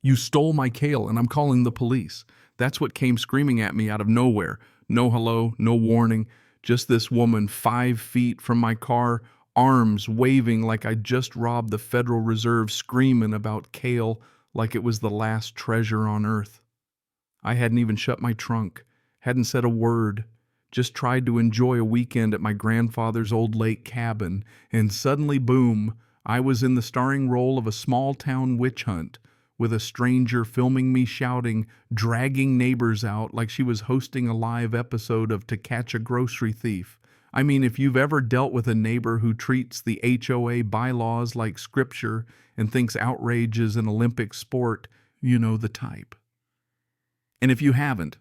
"You stole my kale and I'm calling the police." That's what came screaming at me out of nowhere. No hello, no warning, just this woman 5 feet from my car, arms waving like I just robbed the Federal Reserve, screaming about kale like it was the last treasure on earth. I hadn't even shut my trunk, hadn't said a word, just tried to enjoy a weekend at my grandfather's old lake cabin, and suddenly, boom, I was in the starring role of a small town witch hunt, with a stranger filming me shouting, dragging neighbors out like she was hosting a live episode of To Catch a Grocery Thief. I mean, if you've ever dealt with a neighbor who treats the HOA bylaws like scripture and thinks outrage is an Olympic sport, you know the type. And if you haven't,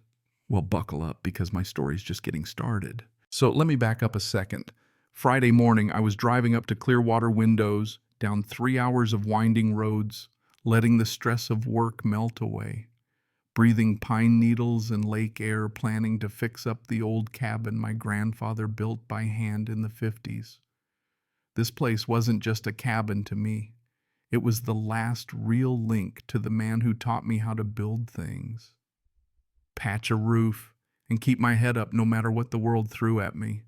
well, buckle up because my story's just getting started. So let me back up a second. Friday morning, I was driving up to Clearwater Windows, down 3 hours of winding roads, letting the stress of work melt away, breathing pine needles and lake air, planning to fix up the old cabin my grandfather built by hand in the 50s. This place wasn't just a cabin to me. It was the last real link to the man who taught me how to build things. Patch a roof, and keep my head up no matter what the world threw at me.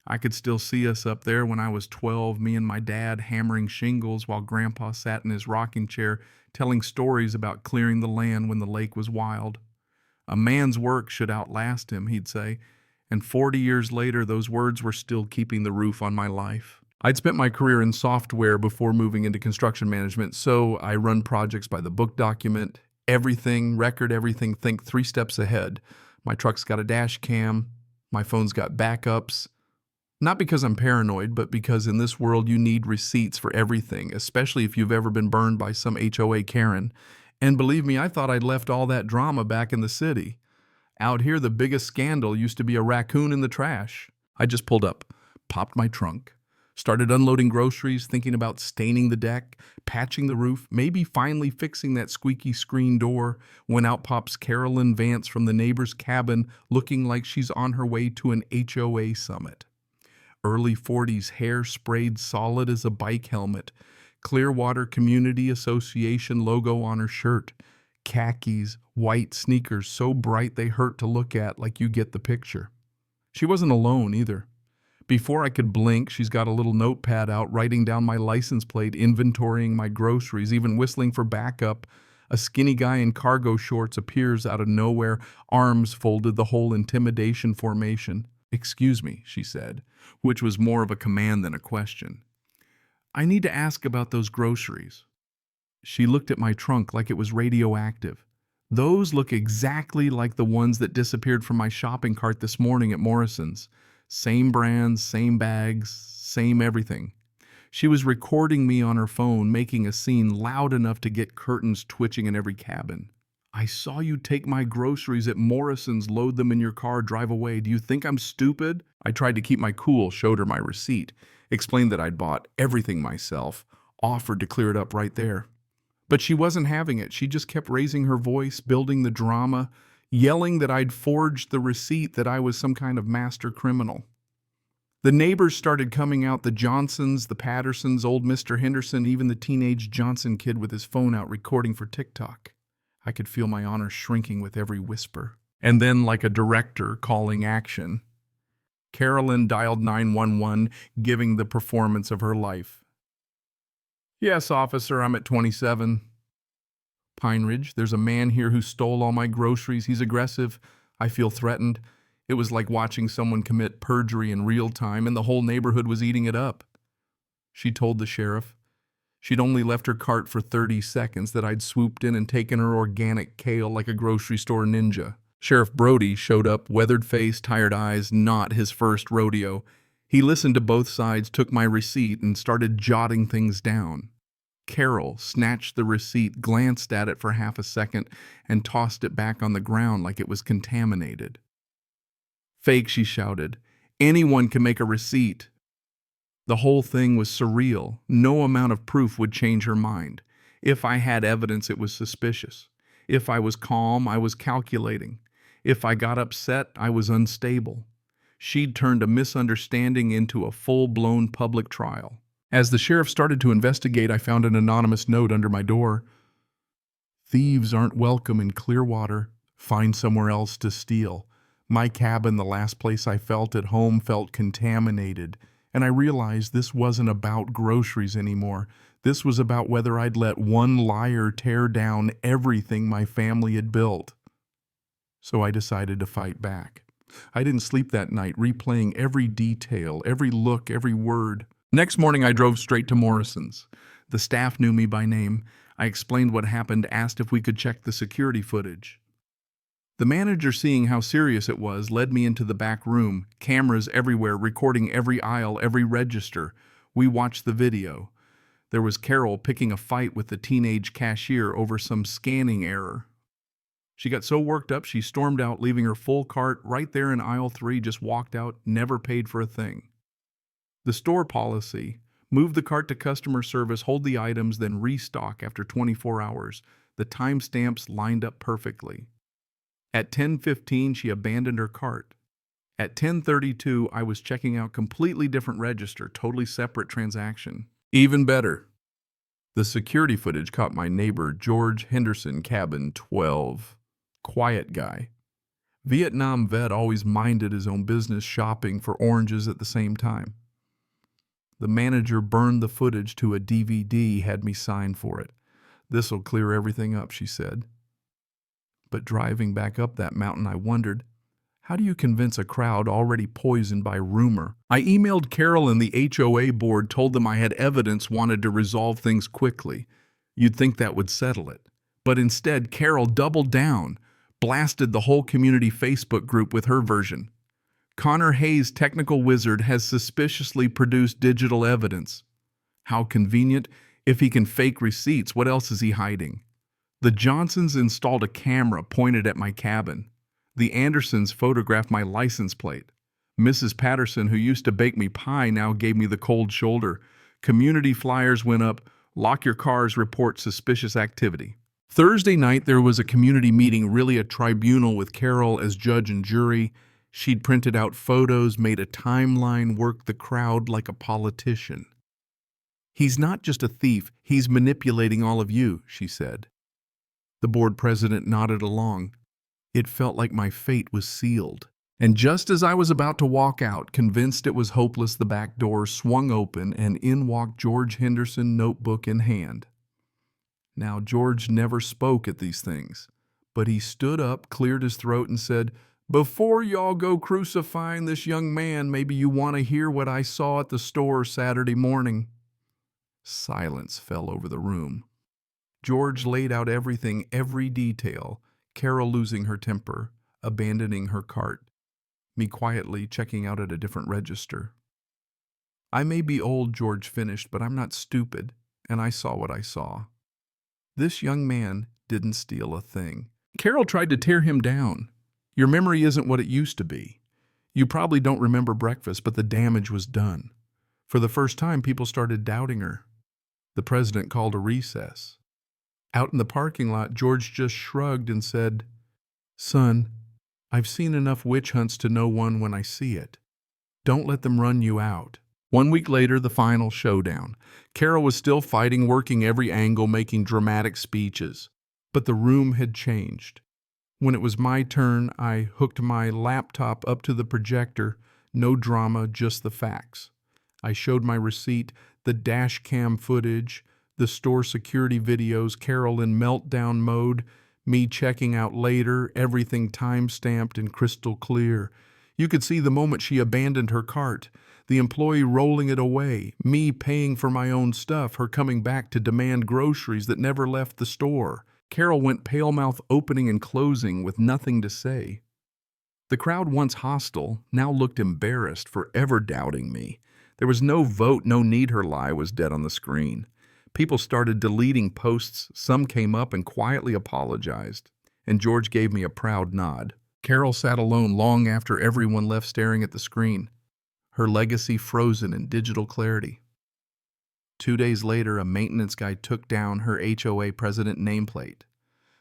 I could still see us up there when I was 12, me and my dad hammering shingles while Grandpa sat in his rocking chair telling stories about clearing the land when the lake was wild. A man's work should outlast him, he'd say, and 40 years later those words were still keeping the roof on my life. I'd spent my career in software before moving into construction management, so I run projects by the book document, everything, record everything, think 3 steps ahead. My truck's got a dash cam, my phone's got backups. Not because I'm paranoid, but because in this world you need receipts for everything, especially if you've ever been burned by some HOA Karen. And believe me, I thought I'd left all that drama back in the city. Out here, the biggest scandal used to be a raccoon in the trash. I just pulled up, popped my trunk, started unloading groceries, thinking about staining the deck, patching the roof, maybe finally fixing that squeaky screen door, when out pops Carolyn Vance from the neighbor's cabin looking like she's on her way to an HOA summit. Early 40s, hair sprayed solid as a bike helmet, Clearwater Community Association logo on her shirt, khakis, white sneakers so bright they hurt to look at, like you get the picture. She wasn't alone either. Before I could blink, she's got a little notepad out, writing down my license plate, inventorying my groceries, even whistling for backup. A skinny guy in cargo shorts appears out of nowhere, arms folded, the whole intimidation formation. "Excuse me," she said, which was more of a command than a question. "I need to ask about those groceries." She looked at my trunk like it was radioactive. "Those look exactly like the ones that disappeared from my shopping cart this morning at Morrison's. Same brands, same bags, same everything." She was recording me on her phone, making a scene loud enough to get curtains twitching in every cabin. "I saw you take my groceries at Morrison's, load them in your car, drive away. Do you think I'm stupid?" I tried to keep my cool, showed her my receipt, explained that I'd bought everything myself, offered to clear it up right there. But she wasn't having it. She just kept raising her voice, building the drama, yelling that I'd forged the receipt, that I was some kind of master criminal. The neighbors started coming out, the Johnsons, the Pattersons, old Mr. Henderson, even the teenage Johnson kid with his phone out recording for TikTok. I could feel my honor shrinking with every whisper. And then, like a director calling action, Carolyn dialed 911, giving the performance of her life. "Yes, officer, I'm at 27. Pine Ridge, there's a man here who stole all my groceries. He's aggressive. I feel threatened." It was like watching someone commit perjury in real time, and the whole neighborhood was eating it up. She told the sheriff. She'd only left her cart for 30 seconds, that I'd swooped in and taken her organic kale like a grocery store ninja. Sheriff Brody showed up, weathered-faced, tired eyes, not his first rodeo. He listened to both sides, took my receipt, and started jotting things down. Carol snatched the receipt, glanced at it for half a second, and tossed it back on the ground like it was contaminated. "Fake," she shouted. "Anyone can make a receipt." The whole thing was surreal. No amount of proof would change her mind. If I had evidence, it was suspicious. If I was calm, I was calculating. If I got upset, I was unstable. She'd turned a misunderstanding into a full-blown public trial. As the sheriff started to investigate, I found an anonymous note under my door. Thieves aren't welcome in Clearwater. Find somewhere else to steal. My cabin, the last place I felt at home, felt contaminated. And I realized this wasn't about groceries anymore. This was about whether I'd let one liar tear down everything my family had built. So I decided to fight back. I didn't sleep that night, replaying every detail, every look, every word. Next morning, I drove straight to Morrison's. The staff knew me by name. I explained what happened, asked if we could check the security footage. The manager, seeing how serious it was, led me into the back room, cameras everywhere, recording every aisle, every register. We watched the video. There was Carol picking a fight with the teenage cashier over some scanning error. She got so worked up she stormed out, leaving her full cart right there in aisle 3, just walked out, never paid for a thing. The store policy: move the cart to customer service, hold the items, then restock after 24 hours. The timestamps lined up perfectly. At 10:15, she abandoned her cart. At 10:32, I was checking out, completely different register, totally separate transaction. Even better, the security footage caught my neighbor, George Henderson, cabin 12. Quiet guy. Vietnam vet, always minded his own business, shopping for oranges at the same time. The manager burned the footage to a DVD, had me sign for it. "This'll clear everything up," she said. But driving back up that mountain, I wondered, how do you convince a crowd already poisoned by rumor? I emailed Carol and the HOA board, told them I had evidence, wanted to resolve things quickly. You'd think that would settle it. But instead, Carol doubled down, blasted the whole community Facebook group with her version. Connor Hayes, technical wizard, has suspiciously produced digital evidence. How convenient. If he can fake receipts, what else is he hiding? The Johnsons installed a camera pointed at my cabin. The Andersons photographed my license plate. Mrs. Patterson, who used to bake me pie, now gave me the cold shoulder. Community flyers went up. Lock your cars, report suspicious activity. Thursday night, there was a community meeting, really a tribunal with Carol as judge and jury. She'd printed out photos, made a timeline, worked the crowd like a politician. "He's not just a thief, he's manipulating all of you," she said. The board president nodded along. It felt like my fate was sealed. And just as I was about to walk out, convinced it was hopeless, the back door swung open and in walked George Henderson, notebook in hand. Now, George never spoke at these things, but he stood up, cleared his throat, and said, "Before y'all go crucifying this young man, maybe you want to hear what I saw at the store Saturday morning." Silence fell over the room. George laid out everything, every detail. Carol losing her temper, abandoning her cart, me quietly checking out at a different register. "I may be old," George finished, "but I'm not stupid, and I saw what I saw. This young man didn't steal a thing." Carol tried to tear him down. "Your memory isn't what it used to be. You probably don't remember breakfast, but the damage was done." For the first time, people started doubting her. The president called a recess. Out in the parking lot, George just shrugged and said, "Son, I've seen enough witch hunts to know one when I see it. Don't let them run you out." 1 week later, the final showdown. Carol was still fighting, working every angle, making dramatic speeches. But the room had changed. When it was my turn, I hooked my laptop up to the projector. No drama, just the facts. I showed my receipt, the dash cam footage, the store security videos, Carol in meltdown mode, me checking out later, everything time-stamped and crystal clear. You could see the moment she abandoned her cart, the employee rolling it away, me paying for my own stuff, her coming back to demand groceries that never left the store. Carol went pale-mouth opening and closing with nothing to say. The crowd, once hostile, now looked embarrassed, forever doubting me. There was no vote, no need. Her lie was dead on the screen. People started deleting posts. Some came up and quietly apologized. And George gave me a proud nod. Carol sat alone long after everyone left, staring at the screen, her legacy frozen in digital clarity. 2 days later, a maintenance guy took down her HOA president nameplate.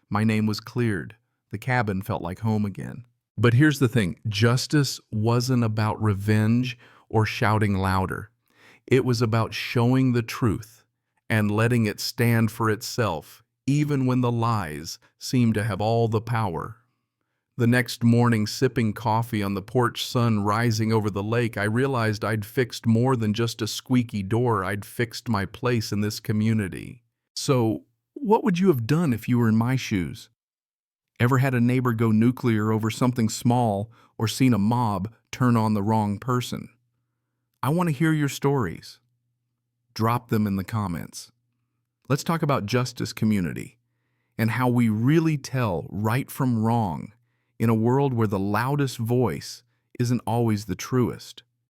My name was cleared. The cabin felt like home again. But here's the thing. Justice wasn't about revenge or shouting louder. It was about showing the truth and letting it stand for itself, even when the lies seem to have all the power. The next morning, sipping coffee on the porch, sun rising over the lake, I realized I'd fixed more than just a squeaky door. I'd fixed my place in this community. So, what would you have done if you were in my shoes? Ever had a neighbor go nuclear over something small or seen a mob turn on the wrong person? I want to hear your stories. Drop them in the comments. Let's talk about justice community and how we really tell right from wrong in a world where the loudest voice isn't always the truest.